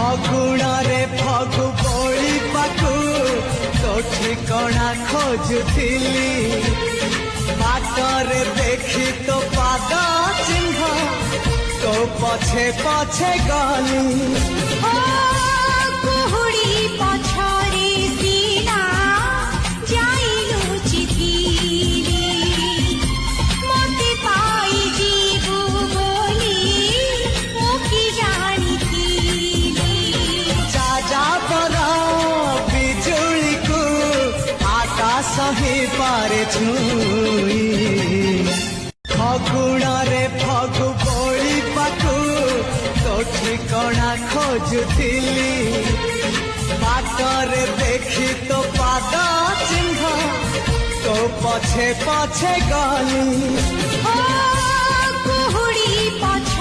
ଫଗୁଣରେ ଫଗୁ ବଳି ପାଖୁ ତୋ ଠିକଣା ଖୋଜୁଥିଲି ବାଟରେ ଦେଖି ତୋ ପାଦ ଚିହ୍ନ ତୋ ପଛେ ପଛେ ଗଲି କୁହୁଡ଼ି ପଛରେ ସିନା ଯାଇ ଲୁଚିଥିଲି ମୋତେ ପାଇଯିବୁ ବୋଲି ମୁଁ କି ଜାଣିଥିଲି ଯାଯାବର ବିଜୁଳିକୁ ଆକାଶ ହେଇପାରେ ଛୁଇଁ ଫଗୁଣରେ ଫଗୁ ବଳି ପାଖୁ ତୋ ଠିକଣା ଖୋଜୁଥିଲି ବାଟରେ ଦେଖି ତୋ ପାଦ ଚିହ୍ନ ତୋ ପଛେ ପଛେ ଗଲି କୁହୁଡ଼ି ପଛ